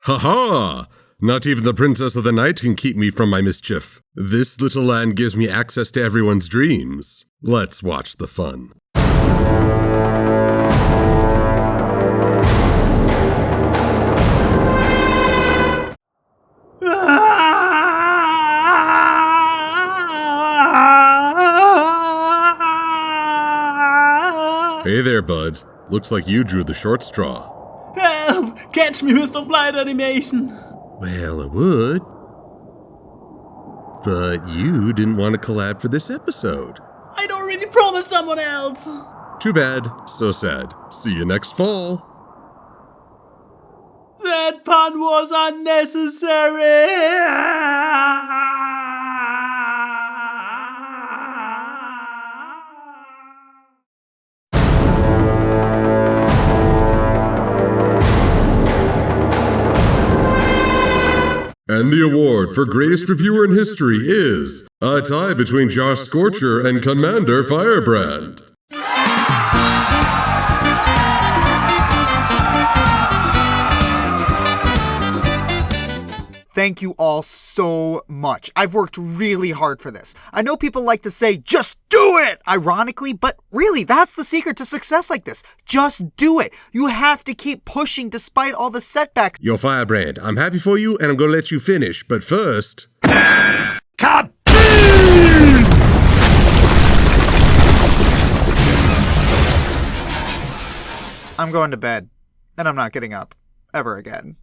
Ha-ha! Not even the Princess of the Night can keep me from my mischief. This little land gives me access to everyone's dreams. Let's watch the fun. Hey there, bud. Looks like you drew the short straw. Help! Catch me, Mr. Flight Animation! Well, I would. But you didn't want to collab for this episode. I'd already promised someone else! Too bad. So sad. See you next fall. That pun was unnecessary! And the award for greatest reviewer in history is a tie between Josh Scorcher and Commander Firebrand. Thank you all so much. I've worked really hard for this. I know people like to say, just do it! Ironically, but really, that's the secret to success like this. Just do it. You have to keep pushing despite all the setbacks. Yo, Firebrand, I'm happy for you and I'm gonna let you finish, but first... Cut! I'm going to bed, and I'm not getting up ever again.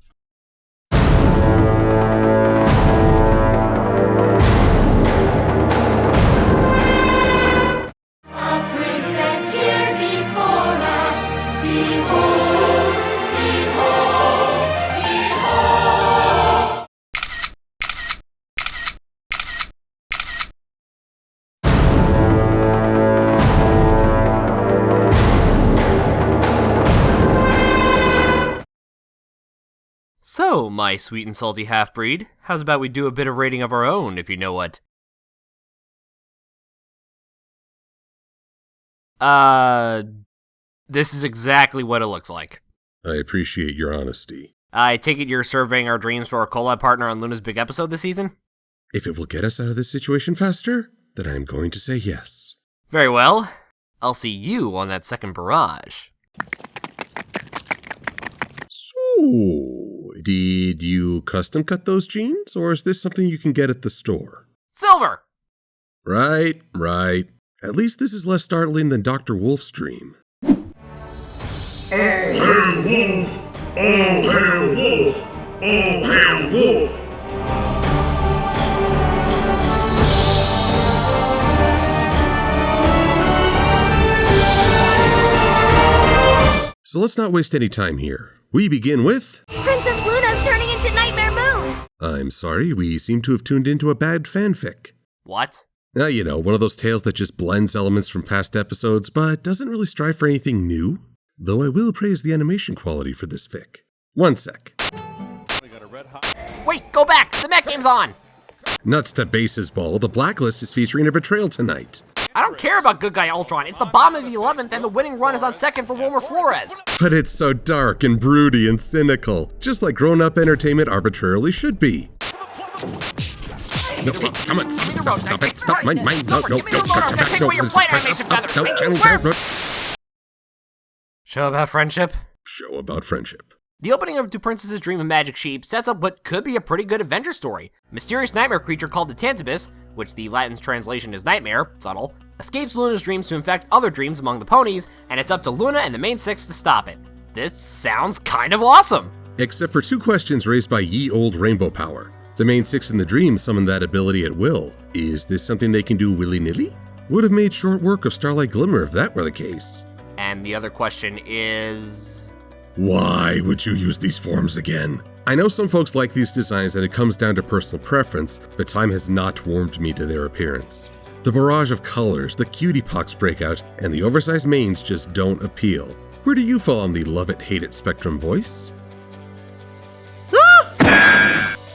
So, my sweet and salty half-breed, how's about we do a bit of rating of our own, if you know what? This is exactly what it looks like. I appreciate your honesty. I take it you're surveying our dreams for our collab partner on Luna's big episode this season? If it will get us out of this situation faster, then I am going to say yes. Very well. I'll see you on that second barrage. So, did you custom cut those jeans, or is this something you can get at the store? Silver! Right. At least this is less startling than Dr. Wolf's dream. All hail Wolf! All hail Wolf! All hail Wolf! So let's not waste any time here. We begin with... Princess Luna's turning into Nightmare Moon! I'm sorry, we seem to have tuned into a bad fanfic. What? You know, one of those tales that just blends elements from past episodes, but doesn't really strive for anything new. Though I will praise the animation quality for this fic. One sec. Wait, go back! The Met game's on! Nuts to bases ball, the Blacklist is featuring a betrayal tonight. I don't care about Good Guy Ultron. It's the bottom of the 11th and the winning run is on second for Wilmer Flores. But it's so dark and broody and cynical, just like grown-up entertainment arbitrarily should be. No, hey, come on, stop it, stop my mind, no, Show about friendship? Show about friendship. The opening of Two Princesses Dream of Magic Sheep sets up what could be a pretty good adventure story. A mysterious nightmare creature called the Tantibus, which the Latin translation is nightmare, subtle, escapes Luna's dreams to infect other dreams among the ponies, and it's up to Luna and the main six to stop it. This sounds kind of awesome! Except for two questions raised by ye old rainbow power. The main six in the dream summon that ability at will. Is this something they can do willy-nilly? Would have made short work of Starlight Glimmer if that were the case. And the other question is... why would you use these forms again? I know some folks like these designs and it comes down to personal preference, but time has not warmed me to their appearance. The barrage of colors, the cutie pox breakout, and the oversized manes just don't appeal. Where do you fall on the love-it-hate-it spectrum, voice?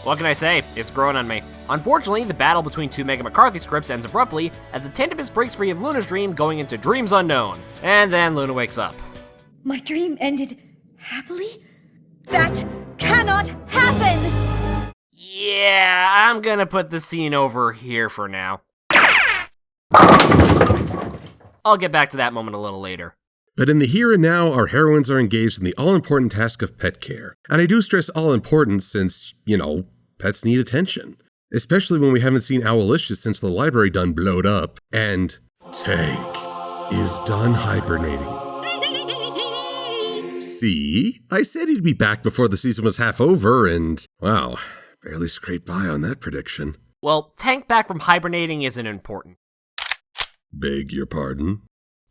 What can I say? It's growing on me. Unfortunately, the battle between two Megan McCarthy scripts ends abruptly as the Tantibus breaks free of Luna's dream, going into dreams unknown. And then Luna wakes up. My dream ended happily? That cannot happen! happen? Yeah, I'm gonna put the scene over here for now. I'll get back to that moment a little later. But in the here and now, our heroines are engaged in the all-important task of pet care. And I do stress all-important since, pets need attention. Especially when we haven't seen Owlicious since the library done blowed up. And Tank is done hibernating. See? I said he'd be back before the season was half over, and wow, barely scraped by on that prediction. Well, Tank back from hibernating isn't important. Beg your pardon?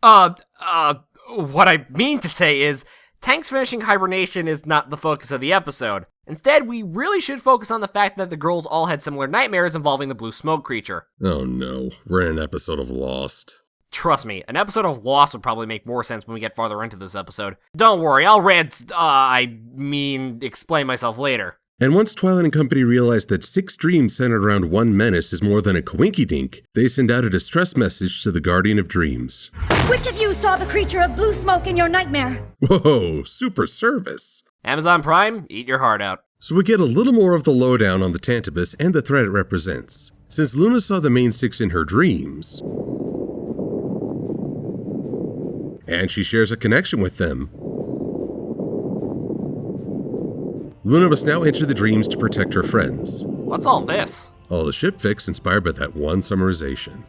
What I mean to say is, Tank's finishing hibernation is not the focus of the episode. Instead, we really should focus on the fact that the girls all had similar nightmares involving the blue smoke creature. Oh no, we're in an episode of Lost. Trust me, an episode of Lost would probably make more sense when we get farther into this episode. Don't worry, I'll explain myself later. And once Twilight and company realize that 6 dreams centered around one menace is more than a coinky-dink, they send out a distress message to the Guardian of Dreams. Which of you saw the creature of blue smoke in your nightmare? Whoa, super service. Amazon Prime, eat your heart out. So we get a little more of the lowdown on the Tantibus and the threat it represents. Since Luna saw the main 6 in her dreams, and she shares a connection with them, Luna must now enter the dreams to protect her friends. What's all this? All the ship fix inspired by that one summarization.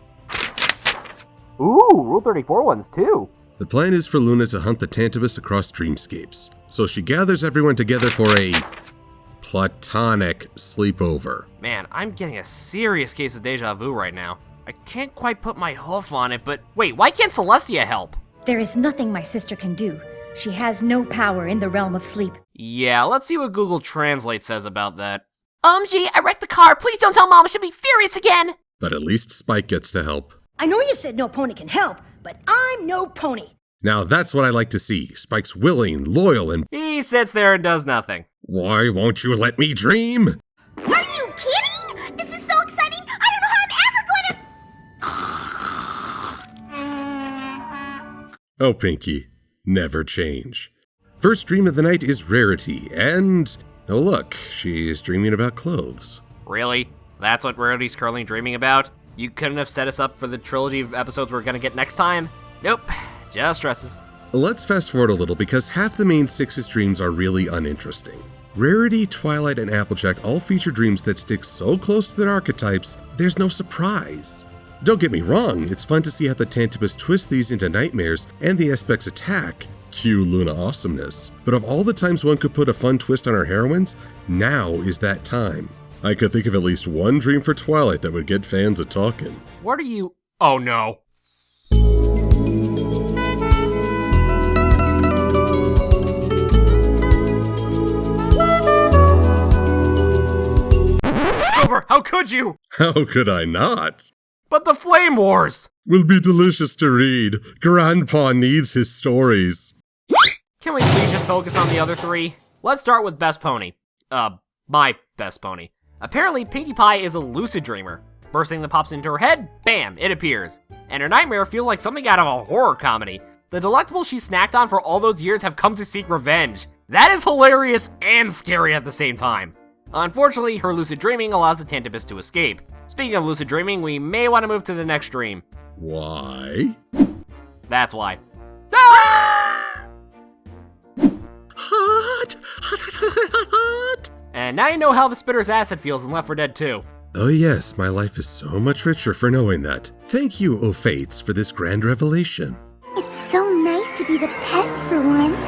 Ooh, Rule 34 ones too. The plan is for Luna to hunt the Tantibus across dreamscapes, so she gathers everyone together for a platonic sleepover. Man, I'm getting a serious case of deja vu right now. I can't quite put my hoof on it, but wait, why can't Celestia help? There is nothing my sister can do. She has no power in the realm of sleep. Yeah, let's see what Google Translate says about that. Gee, I wrecked the car. Please don't tell Mom. She'll be furious again. But at least Spike gets to help. I know you said no pony can help, but I'm no pony. Now that's what I like to see. Spike's willing, loyal, and He sits there and does nothing. why won't you let me dream? Are you kidding? This is so exciting! I don't know how I'm ever going to... Oh, Pinky, never change. First dream of the night is Rarity, and oh look, she's dreaming about clothes. Really? That's what Rarity's currently dreaming about? You couldn't have set us up for the trilogy of episodes we're gonna get next time? Nope, just dresses. Let's fast forward a little because half the main 6's dreams are really uninteresting. Rarity, Twilight, and Applejack all feature dreams that stick so close to their archetypes, there's no surprise. Don't get me wrong, it's fun to see how the Tantibus twist these into nightmares and the aspects attack. Cue Luna awesomeness. But of all the times one could put a fun twist on our heroines, now is that time. I could think of at least one dream for Twilight that would get fans a talking. What are you... Oh no. Silver, how could you? How could I not? But the Flame Wars! Will be delicious to read. Grandpa needs his stories. Can we please just focus on the other 3? Let's start with Best Pony. My best pony. Apparently, Pinkie Pie is a lucid dreamer. First thing that pops into her head, bam, it appears. And her nightmare feels like something out of a horror comedy. The delectables she snacked on for all those years have come to seek revenge. That is hilarious and scary at the same time. Unfortunately, her lucid dreaming allows the Tantibus to escape. Speaking of lucid dreaming, we may want to move to the next dream. Why? That's why. Ah! Hot! Hot! And now you know how the Spitter's acid feels in Left 4 Dead 2. Oh yes, my life is so much richer for knowing that. Thank you, O Fates, for this grand revelation. It's so nice to be the pet for once.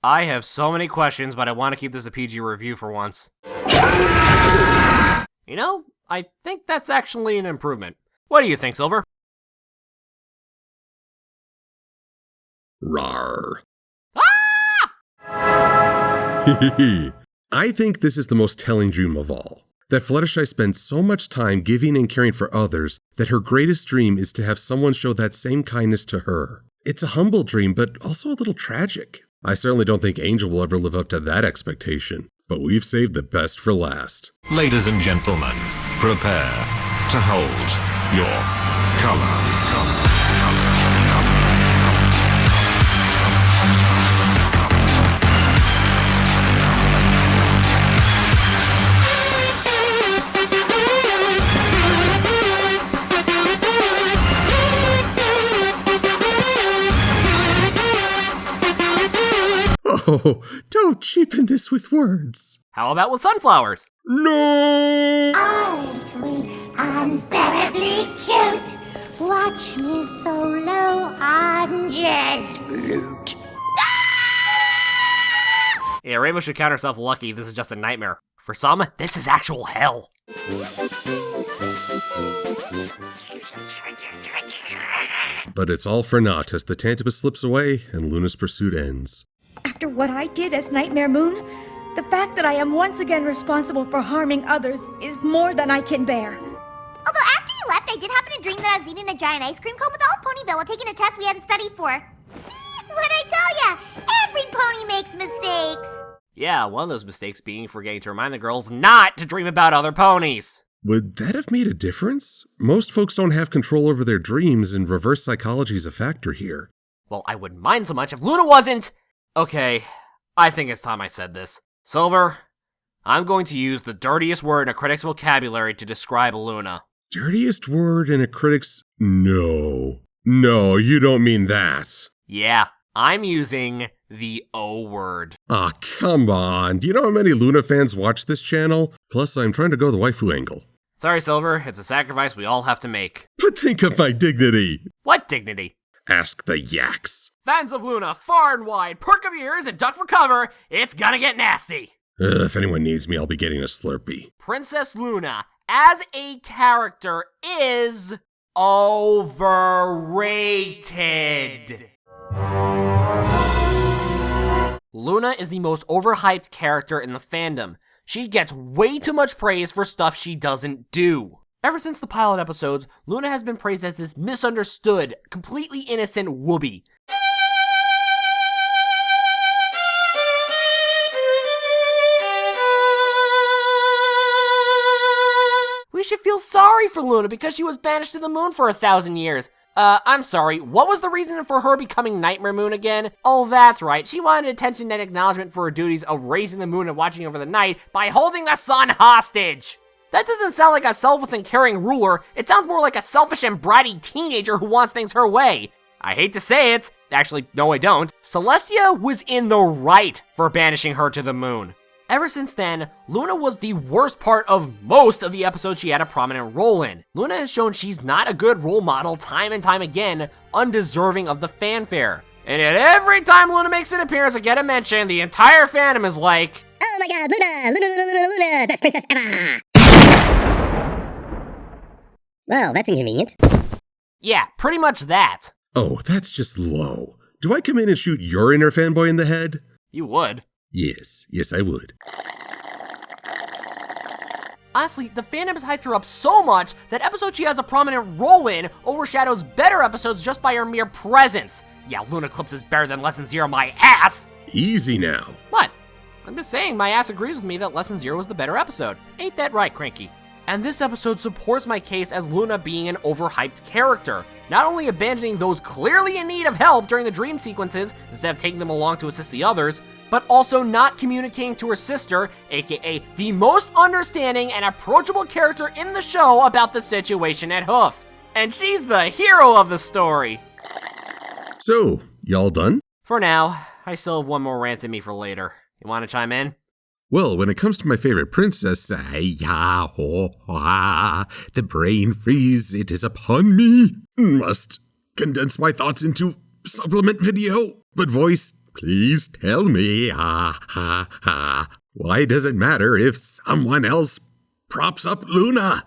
I have so many questions, but I want to keep this a PG review for once. You know, I think that's actually an improvement. What do you think, Silver? Rawr. Ah! I think this is the most telling dream of all. That Fluttershy spends so much time giving and caring for others that her greatest dream is to have someone show that same kindness to her. It's a humble dream, but also a little tragic. I certainly don't think Angel will ever live up to that expectation, but we've saved the best for last. Ladies and gentlemen, prepare to hold your color. Oh, don't cheapen this with words. How about with sunflowers? No! I'm unbearably cute. Watch me solo on jazz flute. Yeah, Rainbow should count herself lucky. This is just a nightmare. For some, this is actual hell. But it's all for naught as the Tantibus slips away and Luna's pursuit ends. After what I did as Nightmare Moon, the fact that I am once again responsible for harming others is more than I can bear. Although after you left, I did happen to dream that I was eating a giant ice cream cone with all Ponyville while taking a test we hadn't studied for. See? What'd I tell ya? Every pony makes mistakes. Yeah, one of those mistakes being forgetting to remind the girls not to dream about other ponies. Would that have made a difference? Most folks don't have control over their dreams, and reverse psychology is a factor here. Well, I wouldn't mind so much if Luna wasn't... Okay, I think it's time I said this. Silver, I'm going to use the dirtiest word in a critic's vocabulary to describe Luna. Dirtiest word in a critic's... No, you don't mean that. Yeah, I'm using the O word. Aw, come on. Do you know how many Luna fans watch this channel? Plus, I'm trying to go the waifu angle. Sorry, Silver, it's a sacrifice we all have to make. But think of my dignity. What dignity? Ask the yaks. Fans of Luna, far and wide, perk up your ears and duck for cover. It's gonna get nasty. If anyone needs me, I'll be getting a Slurpee. Princess Luna, as a character, is overrated. Luna is the most overhyped character in the fandom. She gets way too much praise for stuff she doesn't do. Ever since the pilot episodes, Luna has been praised as this misunderstood, completely innocent whoopee. We should feel sorry for Luna because she was banished to the moon for 1,000 years. I'm sorry, what was the reason for her becoming Nightmare Moon again? Oh, that's right, she wanted attention and acknowledgement for her duties of raising the moon and watching over the night by holding the sun hostage! That doesn't sound like a selfless and caring ruler, it sounds more like a selfish and bratty teenager who wants things her way. I hate to say it, actually, no I don't, Celestia was in the right for banishing her to the moon. Ever since then, Luna was the worst part of most of the episodes she had a prominent role in. Luna has shown she's not a good role model time and time again, undeserving of the fanfare. And yet every time Luna makes an appearance or get a mention, the entire fandom is like, Oh my god, Luna, best princess ever! Well, that's inconvenient. yeah, pretty much that. Oh, that's just low. Do I come in and shoot your inner fanboy in the head? You would. Yes, I would. Honestly, the fandom has hyped her up so much that episodes she has a prominent role in overshadows better episodes just by her mere presence. Yeah, Luna Clips is better than Lesson Zero, my ass! Easy now. What? I'm just saying my ass agrees with me that Lesson Zero was the better episode. Ain't that right, Cranky? And this episode supports my case as Luna being an overhyped character, not only abandoning those clearly in need of help during the dream sequences instead of taking them along to assist the others, but also not communicating to her sister, aka the most understanding and approachable character in the show about the situation at Hoof. And she's the hero of the story. So, y'all done? For now, I still have one more rant in me for later. You want to chime in? Well, when it comes to my favorite princess, the brain freeze, it is upon me. Must condense my thoughts into supplement video. But voice, please tell me, why does it matter if someone else props up Luna?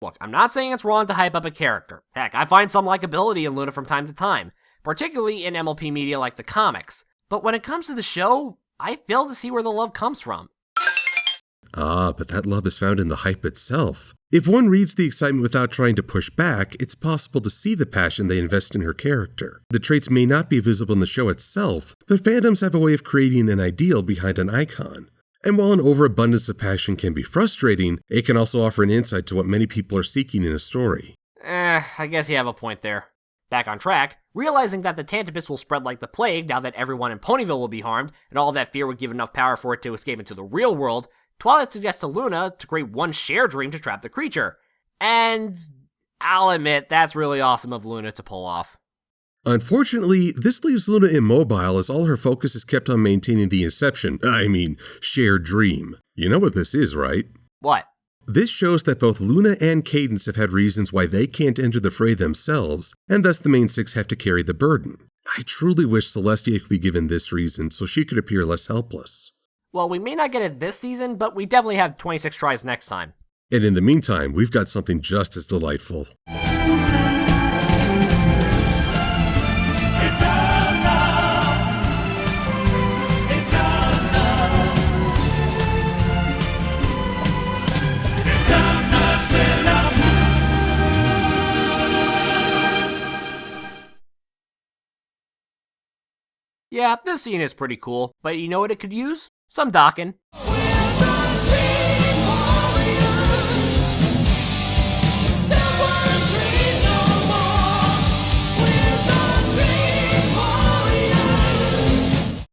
Look, I'm not saying it's wrong to hype up a character. Heck, I find some likability in Luna from time to time, particularly in MLP media like the comics. But when it comes to the show, I fail to see where the love comes from. But that love is found in the hype itself. If one reads the excitement without trying to push back, it's possible to see the passion they invest in her character. The traits may not be visible in the show itself, but fandoms have a way of creating an ideal behind an icon. And while an overabundance of passion can be frustrating, it can also offer an insight to what many people are seeking in a story. I guess you have a point there. Back on track, realizing that the Tantibus will spread like the plague now that everyone in Ponyville will be harmed, and all that fear would give enough power for it to escape into the real world, Twilight suggests to Luna to create one shared dream to trap the creature. And I'll admit, that's really awesome of Luna to pull off. Unfortunately, this leaves Luna immobile as all her focus is kept on maintaining the shared dream. You know what this is, right? What? This shows that both Luna and Cadence have had reasons why they can't enter the fray themselves, and thus the main six have to carry the burden. I truly wish Celestia could be given this reason so she could appear less helpless. Well, we may not get it this season, but we definitely have 26 tries next time. And in the meantime, we've got something just as delightful. Yeah, this scene is pretty cool, but you know what it could use? Some docking.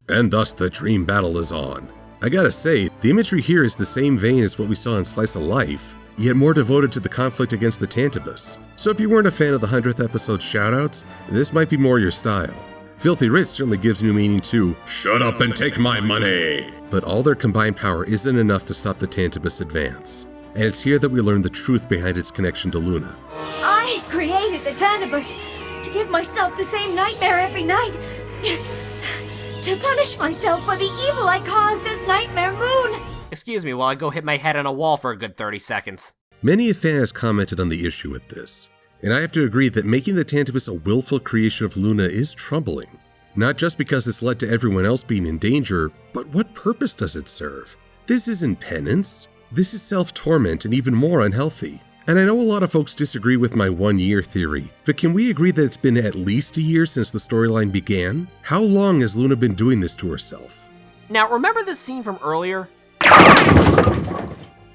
And thus the dream battle is on. I gotta say, the imagery here is the same vein as what we saw in Slice of Life, yet more devoted to the conflict against the Tantibus. So if you weren't a fan of the 100th episode shoutouts, this might be more your style. Filthy Rich certainly gives new meaning to "Shut up and take my money!" But all their combined power isn't enough to stop the Tantibus' advance. And it's here that we learn the truth behind its connection to Luna. I created the Tantibus to give myself the same nightmare every night. To punish myself for the evil I caused as Nightmare Moon. Excuse me while I go hit my head on a wall for a good 30 seconds. Many a fan has commented on the issue with this, and I have to agree that making the Tantibus a willful creation of Luna is troubling. Not just because it's led to everyone else being in danger, but what purpose does it serve? This isn't penance. This is self-torment and even more unhealthy. And I know a lot of folks disagree with my 1 year theory, but can we agree that it's been at least a year since the storyline began? How long has Luna been doing this to herself? Now, remember this scene from earlier?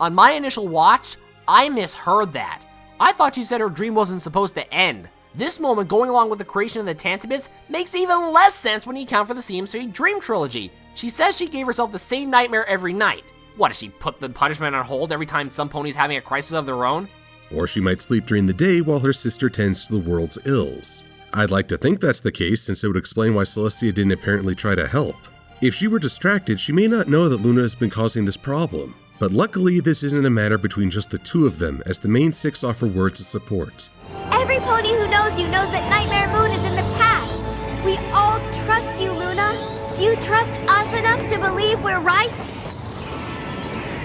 On my initial watch, I misheard that. I thought she said her dream wasn't supposed to end. This moment going along with the creation of the Tantibus makes even less sense when you account for the CMC Dream Trilogy. She says she gave herself the same nightmare every night. What, does she put the punishment on hold every time some pony's having a crisis of their own? Or she might sleep during the day while her sister tends to the world's ills. I'd like to think that's the case, since it would explain why Celestia didn't apparently try to help. If she were distracted, she may not know that Luna has been causing this problem. But luckily, this isn't a matter between just the two of them, as the main six offer words of support. Every pony who knows you knows that Nightmare Moon is in the past. We all trust you, Luna. Do you trust us enough to believe we're right?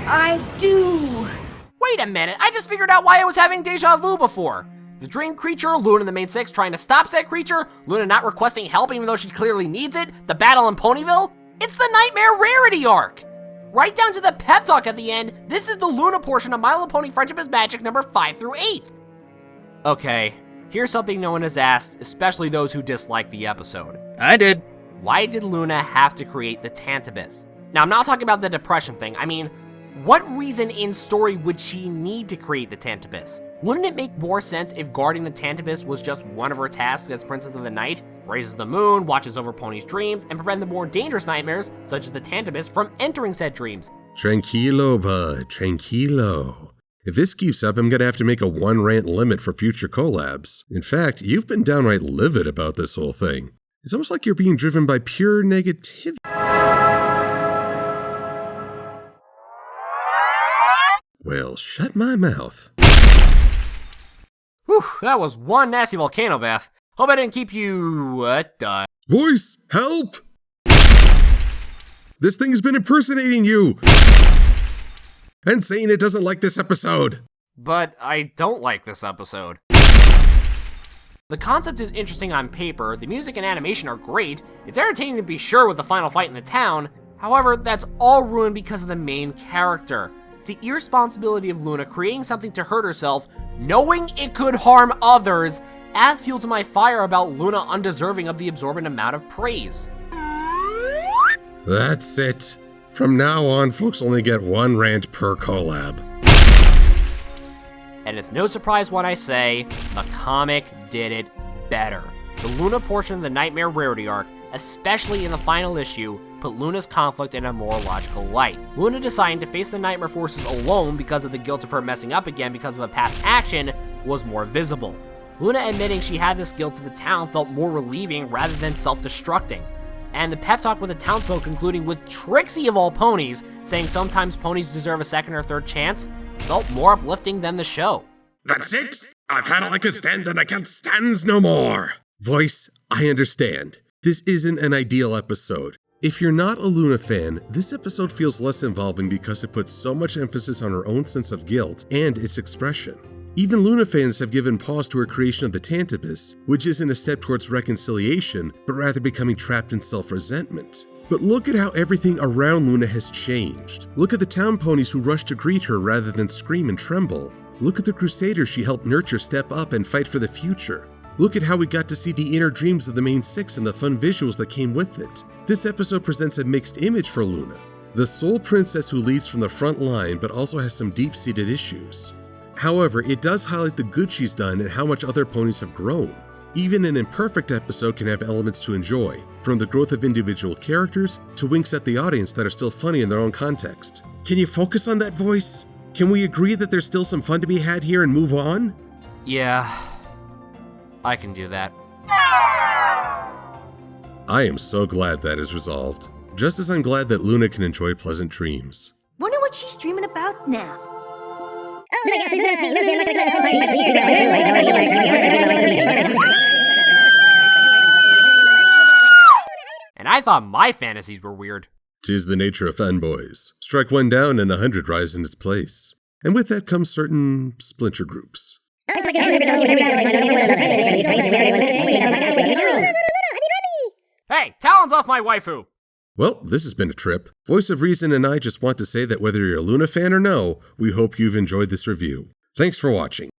I do. Wait a minute, I just figured out why I was having deja vu before. The dream creature, Luna and the main six trying to stop said creature, Luna not requesting help even though she clearly needs it, the battle in Ponyville. It's the Nightmare Rarity arc. Right down to the pep talk at the end, this is the Luna portion of My Little Pony Friendship is Magic number 5 through 8. Okay, here's something no one has asked, especially those who dislike the episode. I did. Why did Luna have to create the Tantibus? Now, I'm not talking about the depression thing. I mean, what reason in story would she need to create the Tantibus? Wouldn't it make more sense if guarding the Tantibus was just one of her tasks as Princess of the Night, raises the moon, watches over Pony's dreams, and prevent the more dangerous nightmares, such as the Tantibus, from entering said dreams? Tranquilo, bud, tranquilo. If this keeps up, I'm gonna have to make a 1 rant limit for future collabs. In fact, you've been downright livid about this whole thing. It's almost like you're being driven by pure negativity. Well, shut my mouth. Whew, that was one nasty volcano bath. Hope I didn't keep you, Voice, help! This thing has been impersonating you! And saying it doesn't like this episode. But I don't like this episode. The concept is interesting on paper, the music and animation are great, it's entertaining to be sure with the final fight in the town, however, that's all ruined because of the main character. The irresponsibility of Luna creating something to hurt herself, knowing it could harm others, adds fuel to my fire about Luna undeserving of the absorbent amount of praise. That's it. From now on, folks only get 1 rant per collab. And it's no surprise when I say, the comic did it better. The Luna portion of the Nightmare Rarity arc, especially in the final issue, put Luna's conflict in a more logical light. Luna deciding to face the Nightmare forces alone because of the guilt of her messing up again because of a past action was more visible. Luna admitting she had this guilt to the town felt more relieving rather than self-destructing. And the pep talk with the townsfolk concluding with Trixie of all ponies saying sometimes ponies deserve a second or third chance felt more uplifting than the show. That's it! I've had all I could stand and I can't stand no more! Voice, I understand. This isn't an ideal episode. If you're not a Luna fan, this episode feels less involving because it puts so much emphasis on her own sense of guilt and its expression. Even Luna fans have given pause to her creation of the Tantibus, which isn't a step towards reconciliation, but rather becoming trapped in self-resentment. But look at how everything around Luna has changed. Look at the town ponies who rush to greet her rather than scream and tremble. Look at the Crusaders she helped nurture step up and fight for the future. Look at how we got to see the inner dreams of the main six and the fun visuals that came with it. This episode presents a mixed image for Luna. The sole princess who leads from the front line but also has some deep-seated issues. However, it does highlight the good she's done and how much other ponies have grown. Even an imperfect episode can have elements to enjoy, from the growth of individual characters to winks at the audience that are still funny in their own context. Can you focus on that, Voice? Can we agree that there's still some fun to be had here and move on? Yeah, I can do that. I am so glad that is resolved, just as I'm glad that Luna can enjoy pleasant dreams. Wonder what she's dreaming about now. And I thought my fantasies were weird. 'Tis the nature of fanboys. Strike one down and 100 rise in its place. And with that comes certain splinter groups. Hey, talons off my waifu! Well, this has been a trip. Voice of Reason and I just want to say that whether you're a Luna fan or no, we hope you've enjoyed this review. Thanks for watching.